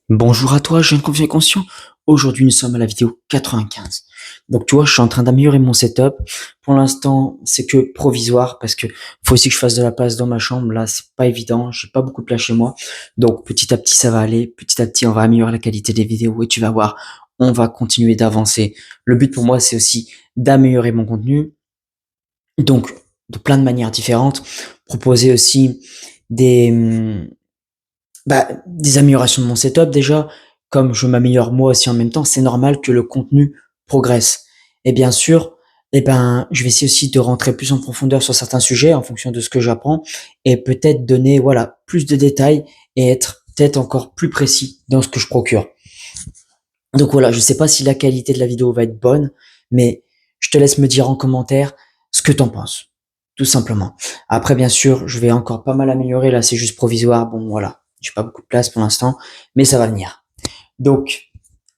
Bonjour à toi, jeune confiant et conscient. Aujourd'hui, nous sommes à la vidéo 95. Donc, tu vois, je suis en train d'améliorer mon setup. Pour l'instant, c'est que provisoire parce que faut aussi que je fasse de la place dans ma chambre. Là, c'est pas évident. J'ai pas beaucoup de place chez moi. Donc, petit à petit, ça va aller. Petit à petit, on va améliorer la qualité des vidéos et tu vas voir, on va continuer d'avancer. Le but pour moi, c'est aussi d'améliorer mon contenu. Donc, de plein de manières différentes. Proposer aussi des, des améliorations de mon setup déjà, comme je m'améliore moi aussi en même temps, c'est normal que le contenu progresse. Et bien sûr, je vais essayer aussi de rentrer plus en profondeur sur certains sujets en fonction de ce que j'apprends et peut-être donner, voilà, plus de détails et être peut-être encore plus précis dans ce que je procure. Donc voilà, je sais pas si la qualité de la vidéo va être bonne, mais je te laisse me dire en commentaire ce que t'en penses. Tout simplement. Après, bien sûr, je vais encore pas mal améliorer. Là, c'est juste provisoire. Bon, voilà. J'ai pas beaucoup de place pour l'instant, mais ça va venir. Donc,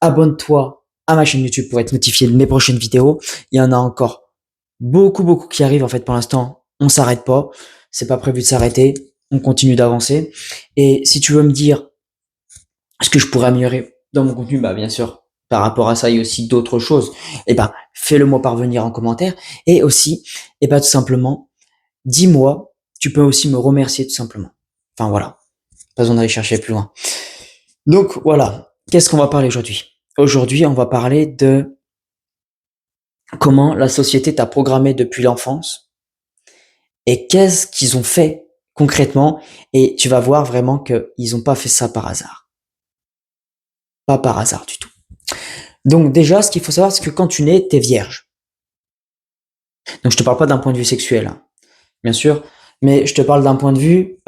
abonne-toi à ma chaîne YouTube pour être notifié de mes prochaines vidéos. Il y en a encore beaucoup qui arrivent. En fait, pour l'instant, on s'arrête pas. C'est pas prévu de s'arrêter. On continue d'avancer. Et si tu veux me dire ce que je pourrais améliorer dans mon contenu, bah bien sûr, par rapport à ça, il y a aussi d'autres choses. Fais-le moi parvenir en commentaire. Et aussi, tout simplement, dis-moi, tu peux aussi me remercier tout simplement. Enfin voilà, pas besoin d'aller chercher plus loin. Donc voilà, qu'est-ce qu'on va parler aujourd'hui? Aujourd'hui, on va parler de comment la société t'a programmé depuis l'enfance et qu'est-ce qu'ils ont fait concrètement. Et tu vas voir vraiment qu'ils n'ont pas fait ça par hasard. Pas par hasard du tout. Donc déjà, ce qu'il faut savoir, c'est que quand tu nais, t'es vierge. Donc je te parle pas d'un point de vue sexuel, hein, bien sûr, mais je te parle d'un point de vue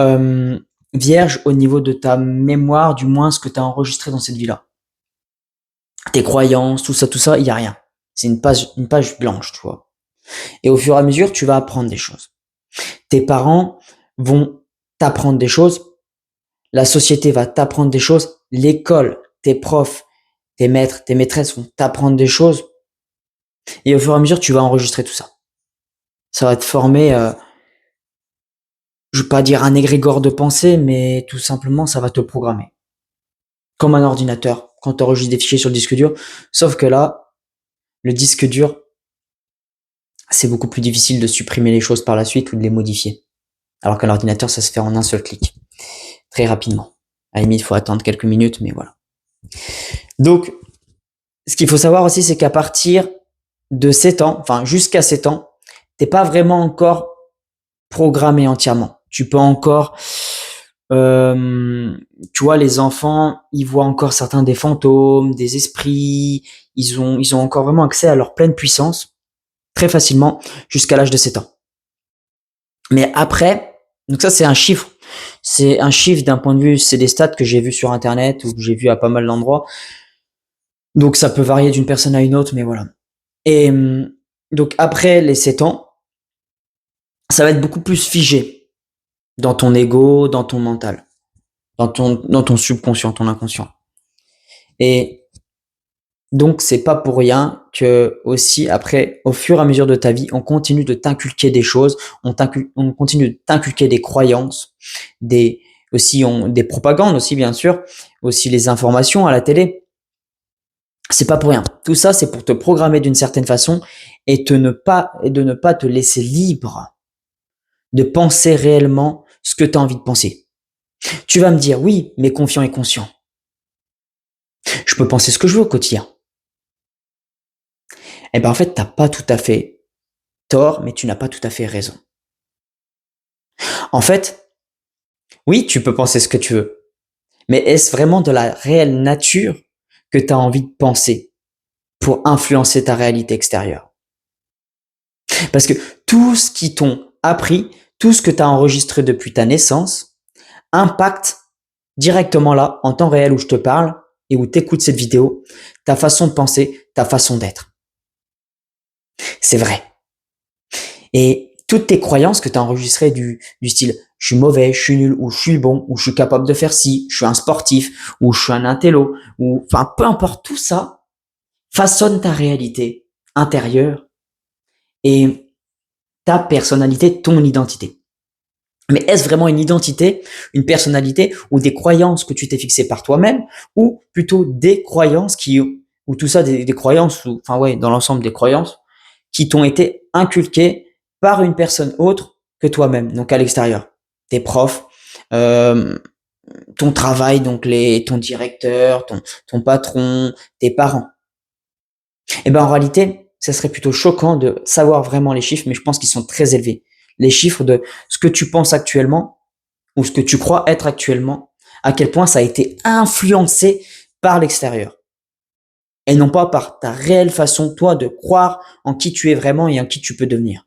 vierge au niveau de ta mémoire, du moins ce que tu as enregistré dans cette vie-là. Tes croyances, tout ça, il y a rien. C'est une page blanche, tu vois. Et au fur et à mesure, tu vas apprendre des choses. Tes parents vont t'apprendre des choses, la société va t'apprendre des choses, l'école, tes profs, tes maîtres, tes maîtresses vont t'apprendre des choses, et au fur et à mesure, tu vas enregistrer tout ça. Ça va te former, je veux pas dire un égrégore de pensée, mais tout simplement, ça va te programmer. Comme un ordinateur, quand tu enregistres des fichiers sur le disque dur. Sauf que là, le disque dur, c'est beaucoup plus difficile de supprimer les choses par la suite ou de les modifier. Alors qu'un ordinateur, ça se fait en un seul clic. Très rapidement. À la limite, il faut attendre quelques minutes, mais voilà. Donc, ce qu'il faut savoir aussi, c'est qu'à partir de 7 ans, enfin jusqu'à 7 ans, t'es pas vraiment encore programmé entièrement. Tu peux encore, tu vois, les enfants, ils voient encore certains des fantômes, des esprits. Ils ont encore vraiment accès à leur pleine puissance très facilement jusqu'à l'âge de 7 ans. Mais après, donc ça c'est un chiffre. C'est un chiffre d'un point de vue, c'est des stats que j'ai vu sur internet ou que j'ai vu à pas mal d'endroits. Donc ça peut varier d'une personne à une autre, mais voilà. Et donc après les 7 ans, ça va être beaucoup plus figé dans ton ego, dans ton mental, dans ton subconscient, ton inconscient. Et donc c'est pas pour rien que aussi après, au fur et à mesure de ta vie, on continue de t'inculquer des choses, on continue de t'inculquer des croyances, des des propagandes aussi bien sûr, aussi les informations à la télé. C'est pas pour rien. Tout ça, c'est pour te programmer d'une certaine façon et de ne pas te laisser libre de penser réellement ce que tu as envie de penser. Tu vas me dire, oui, mais confiant et conscient. Je peux penser ce que je veux au quotidien. Eh ben, en fait, t'as pas tout à fait tort, mais tu n'as pas tout à fait raison. En fait, oui, tu peux penser ce que tu veux, mais est-ce vraiment de la réelle nature que tu as envie de penser pour influencer ta réalité extérieure? Parce que tout ce qui t'ont appris, tout ce que tu as enregistré depuis ta naissance, impacte directement là, en temps réel où je te parle et où tu écoutes cette vidéo, ta façon de penser, ta façon d'être. C'est vrai. Et toutes tes croyances que tu as enregistrées du style je suis mauvais, je suis nul, ou je suis bon, ou je suis capable de faire ci, je suis un sportif, ou je suis un intello, ou enfin peu importe, tout ça façonne ta réalité intérieure et ta personnalité, ton identité. Mais est-ce vraiment une identité, une personnalité ou des croyances que tu t'es fixées par toi-même ou plutôt des croyances ou tout ça, des croyances, ou, enfin ouais, dans l'ensemble des croyances qui t'ont été inculquées par une personne autre que toi-même, donc à l'extérieur. Tes profs, euh, ton travail, donc ton directeur, ton patron, tes parents. Et ben en réalité, ça serait plutôt choquant de savoir vraiment les chiffres, mais je pense qu'ils sont très élevés. Les chiffres de ce que tu penses actuellement ou ce que tu crois être actuellement, à quel point ça a été influencé par l'extérieur et non pas par ta réelle façon, toi, de croire en qui tu es vraiment et en qui tu peux devenir.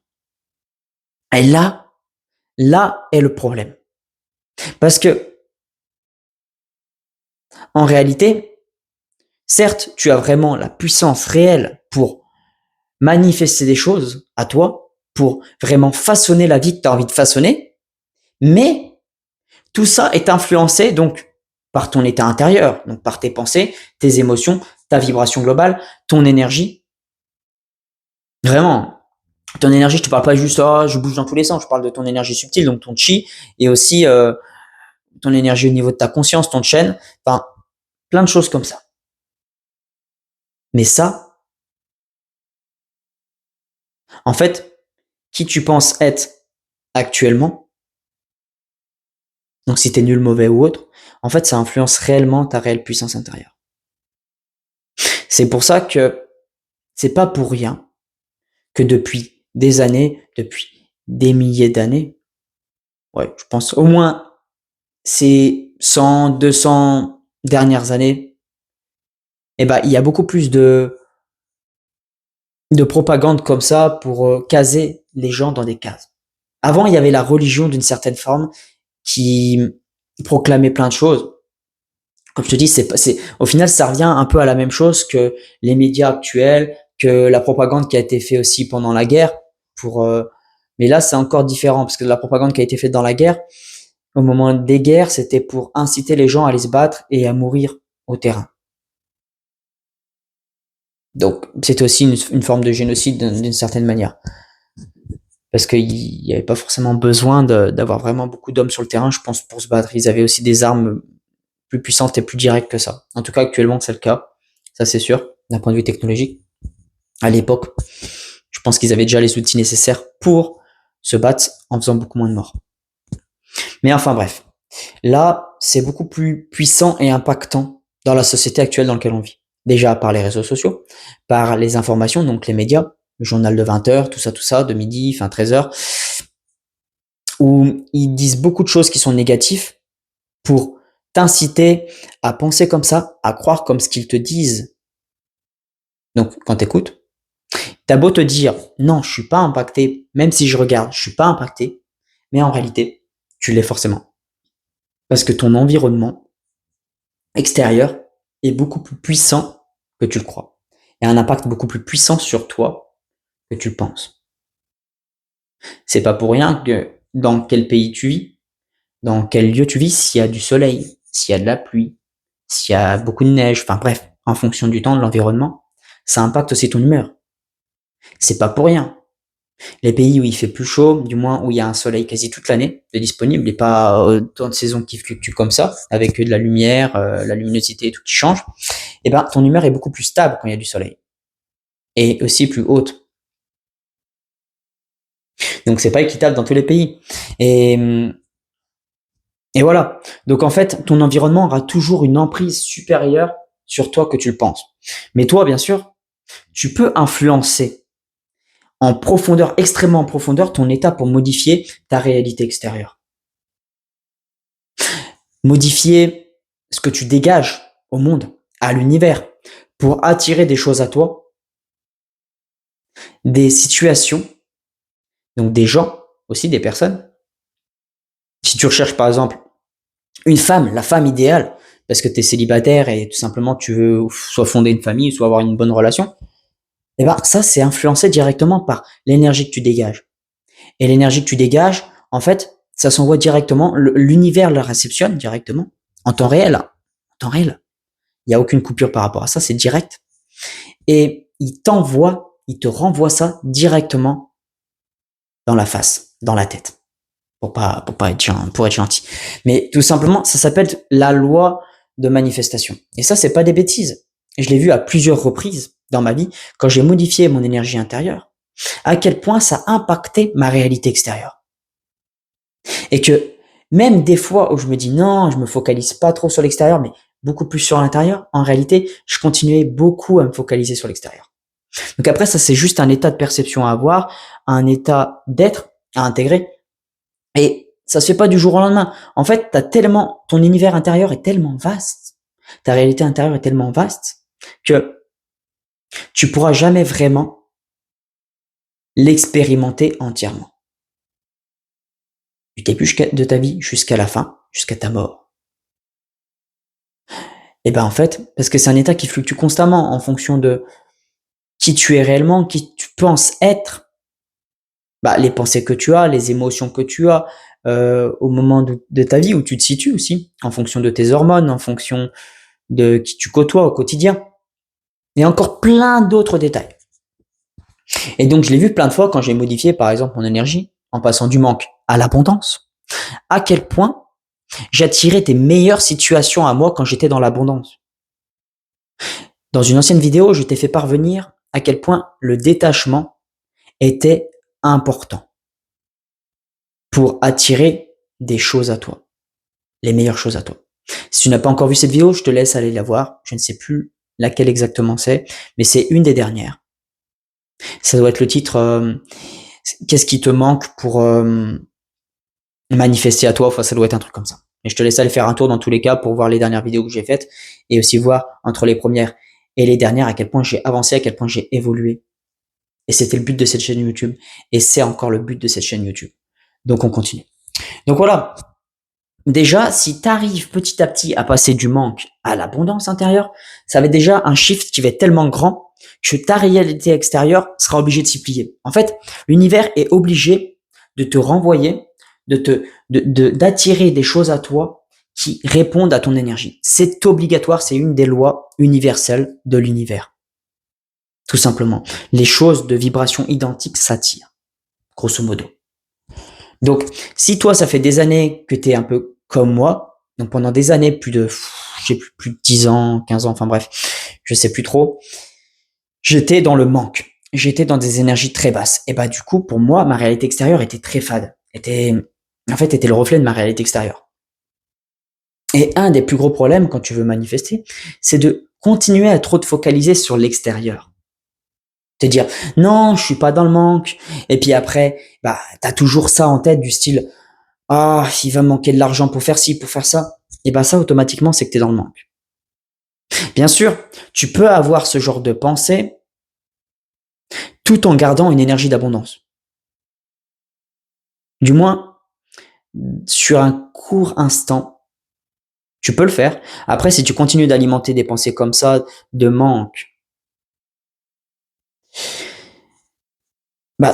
Et là est le problème. Parce que, en réalité, certes, tu as vraiment la puissance réelle pour manifester des choses à toi, pour vraiment façonner la vie que tu as envie de façonner, mais tout ça est influencé donc par ton état intérieur, donc par tes pensées, tes émotions, ta vibration globale, ton énergie. Vraiment, ton énergie, je te parle pas juste je bouge dans tous les sens, je parle de ton énergie subtile, donc ton chi, et aussi ton énergie au niveau de ta conscience, ton chen, enfin plein de choses comme ça. Mais ça, en fait, qui tu penses être actuellement, donc si t'es nul, mauvais ou autre, en fait, ça influence réellement ta réelle puissance intérieure. C'est pour ça que c'est pas pour rien que depuis des années, depuis des milliers d'années, ouais, je pense au moins ces 100, 200 dernières années, eh ben, il y a beaucoup plus de propagande comme ça pour caser les gens dans des cases. Avant, il y avait la religion d'une certaine forme qui proclamait plein de choses. Comme je te dis, au final, ça revient un peu à la même chose que les médias actuels, que la propagande qui a été faite aussi pendant la guerre. Mais là, c'est encore différent parce que la propagande qui a été faite dans la guerre, au moment des guerres, c'était pour inciter les gens à aller se battre et à mourir au terrain. Donc, c'était aussi une forme de génocide d'une certaine manière. Parce qu'il n'y avait pas forcément besoin d'avoir vraiment beaucoup d'hommes sur le terrain, je pense, pour se battre. Ils avaient aussi des armes plus puissantes et plus directes que ça. En tout cas, actuellement, c'est le cas. Ça, c'est sûr, d'un point de vue technologique. À l'époque, je pense qu'ils avaient déjà les outils nécessaires pour se battre en faisant beaucoup moins de morts. Mais enfin, bref. Là, c'est beaucoup plus puissant et impactant dans la société actuelle dans laquelle on vit. Déjà par les réseaux sociaux, par les informations, donc les médias, le journal de 20 heures, tout ça, de midi, fin 13 heures, où ils disent beaucoup de choses qui sont négatives pour t'inciter à penser comme ça, à croire comme ce qu'ils te disent. Donc, quand t'écoutes, t'as beau te dire, non, je suis pas impacté, même si je regarde, je suis pas impacté, mais en réalité, tu l'es forcément. Parce que ton environnement extérieur est beaucoup plus puissant que tu le crois. Et a un impact beaucoup plus puissant sur toi que tu le penses. C'est pas pour rien que dans quel pays tu vis, dans quel lieu tu vis, s'il y a du soleil, s'il y a de la pluie, s'il y a beaucoup de neige, enfin bref, en fonction du temps, de l'environnement, ça impacte aussi ton humeur. C'est pas pour rien. Les pays où il fait plus chaud, du moins où il y a un soleil quasi toute l'année de disponible et pas autant de saisons qui fluctuent comme ça, avec de la lumière, la luminosité et tout qui change, et ben ton humeur est beaucoup plus stable quand il y a du soleil. Et aussi plus haute. Donc c'est pas équitable dans tous les pays. Et, et voilà. Donc en fait, ton environnement aura toujours une emprise supérieure sur toi que tu le penses. Mais toi, bien sûr, tu peux influencer en profondeur, extrêmement en profondeur, ton état pour modifier ta réalité extérieure. Modifier ce que tu dégages au monde, à l'univers, pour attirer des choses à toi, des situations, donc des gens, aussi des personnes. Si tu recherches par exemple une femme, la femme idéale, parce que tu es célibataire et tout simplement tu veux soit fonder une famille, soit avoir une bonne relation, et ben ça c'est influencé directement par l'énergie que tu dégages. Et l'énergie que tu dégages, en fait, ça s'envoie directement, l'univers la réceptionne directement, en temps réel. En temps réel. Il n'y a aucune coupure par rapport à ça, c'est direct. Et il te renvoie ça directement dans la face, dans la tête. pour être gentil. Mais tout simplement, ça s'appelle la loi de manifestation. Et ça, c'est pas des bêtises. Je l'ai vu à plusieurs reprises dans ma vie quand j'ai modifié mon énergie intérieure, à quel point ça impactait ma réalité extérieure. Et que même des fois où je me dis non, je me focalise pas trop sur l'extérieur, mais beaucoup plus sur l'intérieur, en réalité, je continuais beaucoup à me focaliser sur l'extérieur. Donc après, ça, c'est juste un état de perception à avoir, un état d'être à intégrer. Et ça se fait pas du jour au lendemain. En fait, ton univers intérieur est tellement vaste, ta réalité intérieure est tellement vaste que tu pourras jamais vraiment l'expérimenter entièrement. Du début de ta vie jusqu'à la fin, jusqu'à ta mort. Et ben en fait, parce que c'est un état qui fluctue constamment en fonction de qui tu es réellement, qui tu penses être, les pensées que tu as, les émotions que tu as, au moment de ta vie où tu te situes aussi, en fonction de tes hormones, en fonction de qui tu côtoies au quotidien, et encore plein d'autres détails. Et donc je l'ai vu plein de fois quand j'ai modifié par exemple mon énergie, en passant du manque à l'abondance, à quel point j'attirais des meilleures situations à moi quand j'étais dans l'abondance. Dans une ancienne vidéo, je t'ai fait parvenir à quel point le détachement était important pour attirer des choses à toi, les meilleures choses à toi. Si tu n'as pas encore vu cette vidéo, je te laisse aller la voir. Je ne sais plus laquelle exactement c'est, mais c'est une des dernières. Ça doit être le titre qu'est-ce qui te manque pour manifester à toi, enfin ça doit être un truc comme ça. Et je te laisse aller faire un tour dans tous les cas pour voir les dernières vidéos que j'ai faites et aussi voir entre les premières et les dernières à quel point j'ai avancé, à quel point j'ai évolué. Et c'était le but de cette chaîne YouTube et c'est encore le but de cette chaîne YouTube. Donc on continue. Donc voilà. Déjà, si tu arrives petit à petit à passer du manque à l'abondance intérieure, ça va être déjà un shift qui va être tellement grand que ta réalité extérieure sera obligée de s'y plier. En fait, l'univers est obligé de te renvoyer, d'attirer des choses à toi qui répondent à ton énergie. C'est obligatoire, c'est une des lois universelles de l'univers. Tout simplement. Les choses de vibration identique s'attirent, grosso modo. Donc, si toi, ça fait des années que tu es un peu comme moi, donc pendant des années, plus de 10 ans, 15 ans, enfin bref, je sais plus trop, j'étais dans le manque. J'étais dans des énergies très basses. Et du coup, pour moi, ma réalité extérieure était très fade. Était le reflet de ma réalité extérieure. Et un des plus gros problèmes quand tu veux manifester, c'est de continuer à trop te focaliser sur l'extérieur. Te dire, non, je suis pas dans le manque. Et puis après, t'as toujours ça en tête du style, ah, il va me manquer de l'argent pour faire ci, pour faire ça. Et ça, automatiquement, c'est que tu es dans le manque. Bien sûr, tu peux avoir ce genre de pensée tout en gardant une énergie d'abondance. Du moins, sur un court instant, tu peux le faire. Après, si tu continues d'alimenter des pensées comme ça, de manque,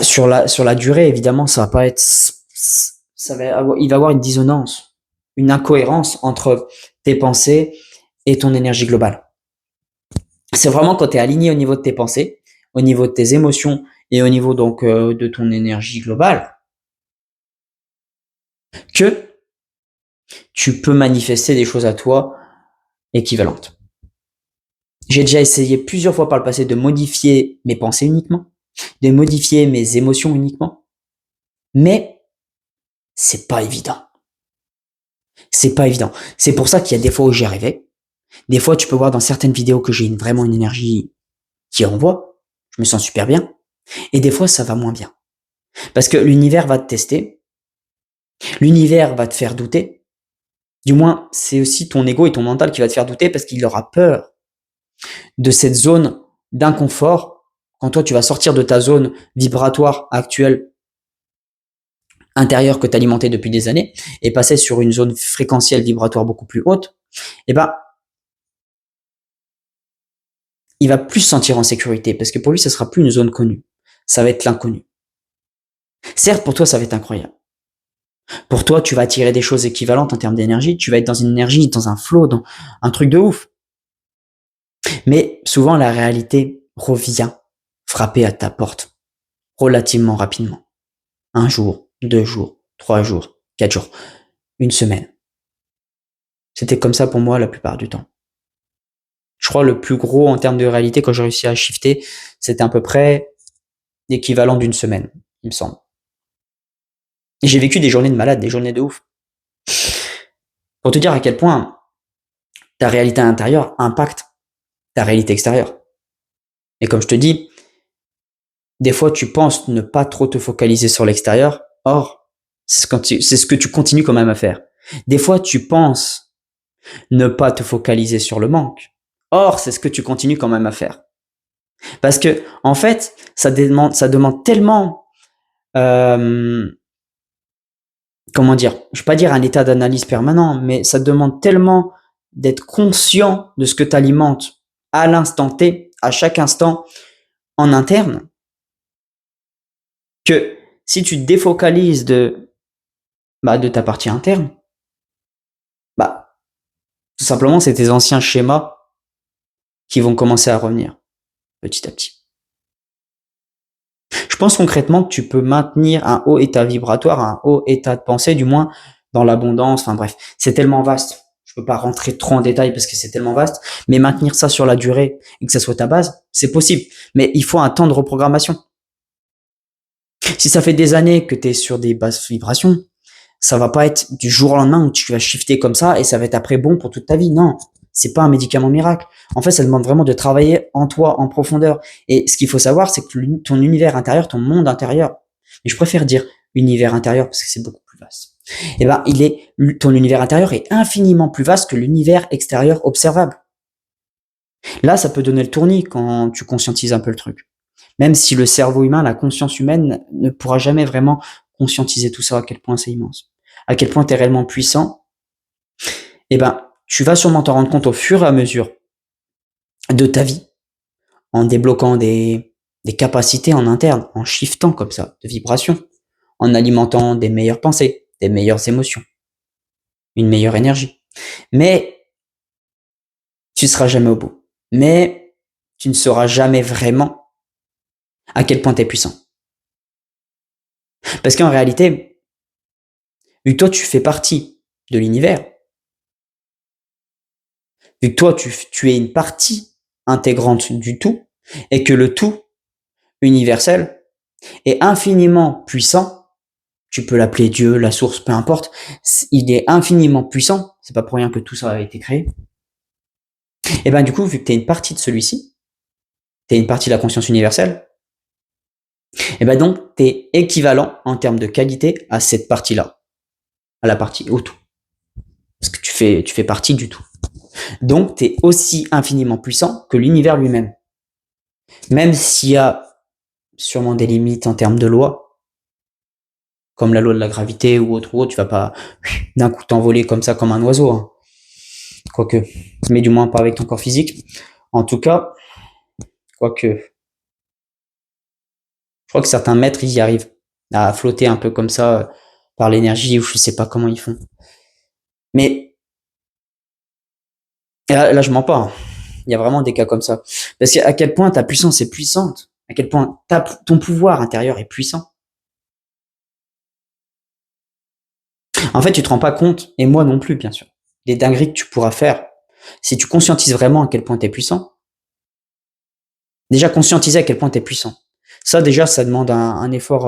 sur la durée, évidemment, ça va pas être, il va y avoir une dissonance, une incohérence entre tes pensées et ton énergie globale. C'est vraiment quand tu es aligné au niveau de tes pensées, au niveau de tes émotions et au niveau donc de ton énergie globale que tu peux manifester des choses à toi équivalentes. J'ai déjà essayé plusieurs fois par le passé de modifier mes pensées uniquement, de modifier mes émotions uniquement, mais c'est pas évident. C'est pas évident. C'est pour ça qu'il y a des fois où j'y arrivais. Des fois, tu peux voir dans certaines vidéos que j'ai vraiment une énergie qui envoie. Je me sens super bien. Et des fois, ça va moins bien. Parce que l'univers va te tester. L'univers va te faire douter. Du moins, c'est aussi ton ego et ton mental qui va te faire douter parce qu'il aura peur de cette zone d'inconfort quand toi, tu vas sortir de ta zone vibratoire actuelle intérieure que tu alimentais depuis des années et passer sur une zone fréquentielle vibratoire beaucoup plus haute. Il va plus se sentir en sécurité parce que pour lui, ça sera plus une zone connue. Ça va être l'inconnu. Certes, pour toi, ça va être incroyable. Pour toi, tu vas attirer des choses équivalentes en termes d'énergie. Tu vas être dans une énergie, dans un flow, dans un truc de ouf. Mais souvent, la réalité revient frapper à ta porte relativement rapidement. 1 jour, 2 jours, 3 jours, 4 jours, une semaine. C'était comme ça pour moi la plupart du temps. Je crois le plus gros en termes de réalité quand j'ai réussi à shifter, c'était à peu près l'équivalent d'une semaine, il me semble. Et j'ai vécu des journées de malade, des journées de ouf. Pour te dire à quel point ta réalité intérieure impacte ta réalité extérieure. Et comme je te dis, des fois tu penses ne pas trop te focaliser sur l'extérieur, or, c'est ce que tu continues quand même à faire. Des fois tu penses ne pas te focaliser sur le manque, or c'est ce que tu continues quand même à faire. Parce que, en fait, ça demande tellement, comment dire, je vais pas dire un état d'analyse permanent, mais ça demande tellement d'être conscient de ce que tu alimentes à l'instant T, à chaque instant, en interne, que si tu te défocalises de ta partie interne, bah, tout simplement, c'est tes anciens schémas qui vont commencer à revenir petit à petit. Je pense concrètement que tu peux maintenir un haut état vibratoire, un haut état de pensée, du moins dans l'abondance. Enfin bref, c'est tellement vaste. Je peux pas rentrer trop en détail parce que c'est tellement vaste, mais maintenir ça sur la durée et que ça soit ta base, c'est possible. Mais il faut un temps de reprogrammation. Si ça fait des années que tu es sur des basses vibrations, ça va pas être du jour au lendemain où tu vas shifter comme ça et ça va être après bon pour toute ta vie. Non, c'est pas un médicament miracle. En fait, ça demande vraiment de travailler en toi, en profondeur. Et ce qu'il faut savoir, c'est que ton univers intérieur, ton monde intérieur, et je préfère dire univers intérieur parce que c'est beaucoup plus vaste. Eh ben, ton univers intérieur est infiniment plus vaste que l'univers extérieur observable. Là, ça peut donner le tournis quand tu conscientises un peu le truc. Même si le cerveau humain, la conscience humaine ne pourra jamais vraiment conscientiser tout ça, à quel point c'est immense, à quel point tu es réellement puissant, eh ben, tu vas sûrement t'en rendre compte au fur et à mesure de ta vie, en débloquant des capacités en interne, en shiftant comme ça, de vibrations, en alimentant des meilleures pensées, des meilleures émotions, une meilleure énergie. Mais tu ne seras jamais au bout. Mais tu ne sauras jamais vraiment à quel point tu es puissant. Parce qu'en réalité, vu que toi, tu fais partie de l'univers, vu que toi, tu es une partie intégrante du tout, et que le tout universel est infiniment puissant, tu peux l'appeler Dieu, la source, peu importe, il est infiniment puissant, c'est pas pour rien que tout ça a été créé, et ben du coup, vu que tu es une partie de celui-ci, tu es une partie de la conscience universelle, et ben donc, tu es équivalent en termes de qualité à cette partie-là, à la partie au tout. Parce que tu fais partie du tout. Donc, tu es aussi infiniment puissant que l'univers lui-même. Même s'il y a sûrement des limites en termes de loi, comme la loi de la gravité ou autre, tu vas pas d'un coup t'envoler comme ça, comme un oiseau. Hein. Quoique, mais du moins pas avec ton corps physique. En tout cas, quoique, je crois que certains maîtres, ils y arrivent à flotter un peu comme ça par l'énergie, ou je sais pas comment ils font. Mais là je mens pas. Hein. Il y a vraiment des cas comme ça. Parce qu'à quel point ta puissance est puissante, à quel point ton pouvoir intérieur est puissant. En fait, tu te rends pas compte, et moi non plus, bien sûr, des dingueries que tu pourras faire si tu conscientises vraiment à quel point tu es puissant. Déjà, conscientiser à quel point tu es puissant. Ça, déjà, ça demande un effort,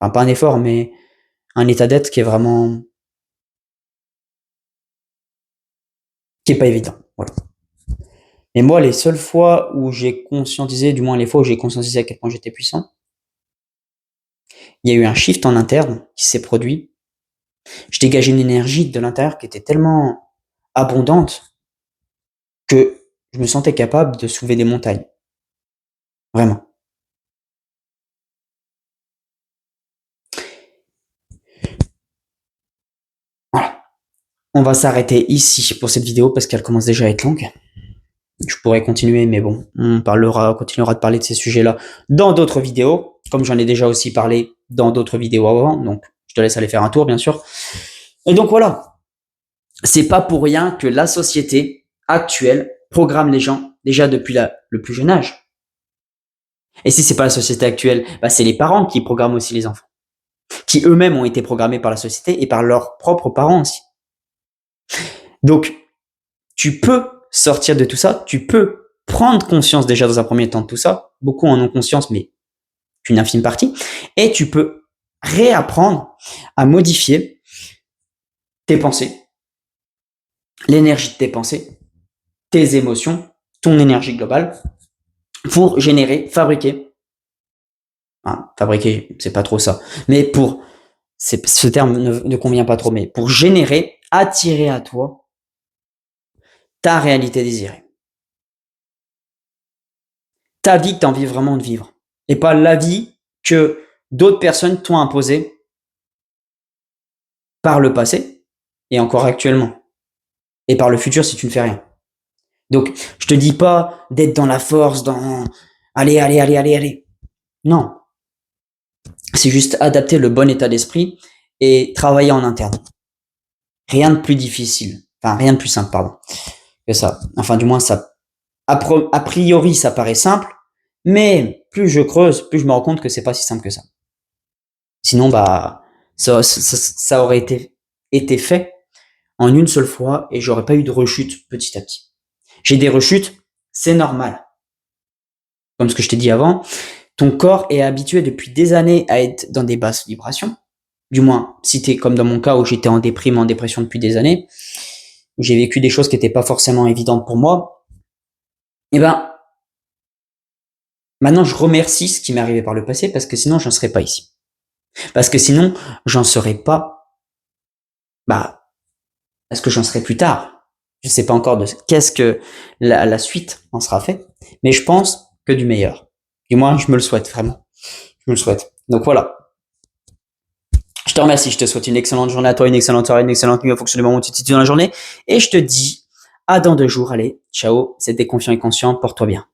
enfin, pas un effort, mais un état d'être qui est vraiment, qui est pas évident. Voilà. Et moi, les seules fois où j'ai conscientisé, du moins les fois où j'ai conscientisé à quel point j'étais puissant, il y a eu un shift en interne qui s'est produit. Je dégageais une énergie de l'intérieur qui était tellement abondante que je me sentais capable de soulever des montagnes. Vraiment. Voilà. On va s'arrêter ici pour cette vidéo parce qu'elle commence déjà à être longue. Je pourrais continuer, mais bon, continuera de parler de ces sujets-là dans d'autres vidéos, comme j'en ai déjà aussi parlé dans d'autres vidéos avant, donc je te laisse aller faire un tour, bien sûr. Et donc voilà, c'est pas pour rien que la société actuelle programme les gens déjà depuis le plus jeune âge. Et si c'est pas la société actuelle, bah c'est les parents qui programment aussi les enfants. qui eux-mêmes ont été programmés par la société et par leurs propres parents aussi. Donc, tu peux sortir de tout ça, tu peux prendre conscience déjà dans un premier temps de tout ça, beaucoup en ont conscience, mais qu'une infime partie, et tu peux réapprendre à modifier tes pensées, l'énergie de tes pensées, tes émotions, ton énergie globale, pour générer, fabriquer, fabriquer, c'est pas trop ça, mais ce terme ne convient pas trop, mais pour générer, attirer à toi ta réalité désirée. Ta vie que tu as envie vraiment de vivre. Et pas la vie que d'autres personnes t'ont imposée par le passé et encore actuellement. Et par le futur si tu ne fais rien. Donc, je te dis pas d'être dans la force, dans allez. Non. C'est juste adapter le bon état d'esprit et travailler en interne. Rien de plus difficile. Enfin, rien de plus simple, pardon, que ça. Enfin, du moins, ça, a priori, ça paraît simple, mais plus je creuse, plus je me rends compte que c'est pas si simple que ça. Sinon, bah, ça aurait été fait en une seule fois et j'aurais pas eu de rechute petit à petit. J'ai des rechutes, c'est normal. Comme ce que je t'ai dit avant, ton corps est habitué depuis des années à être dans des basses vibrations. Du moins, si t'es comme dans mon cas où j'étais en déprime, en dépression depuis des années, où j'ai vécu des choses qui n'étaient pas forcément évidentes pour moi, et ben, maintenant je remercie ce qui m'est arrivé par le passé parce que sinon j'en serais pas ici. Parce que sinon, j'en serais pas, est-ce que j'en serai plus tard? Je sais pas encore de qu'est-ce que la suite en sera fait, mais je pense que du meilleur. Du moins, je me le souhaite vraiment. Je me le souhaite. Donc voilà. Je te remercie. Je te souhaite une excellente journée à toi, une excellente soirée, une excellente nuit en fonction du moment où tu te situes dans la journée. Et je te dis à dans 2 jours. Allez, ciao. C'était confiant et conscient. Porte-toi bien.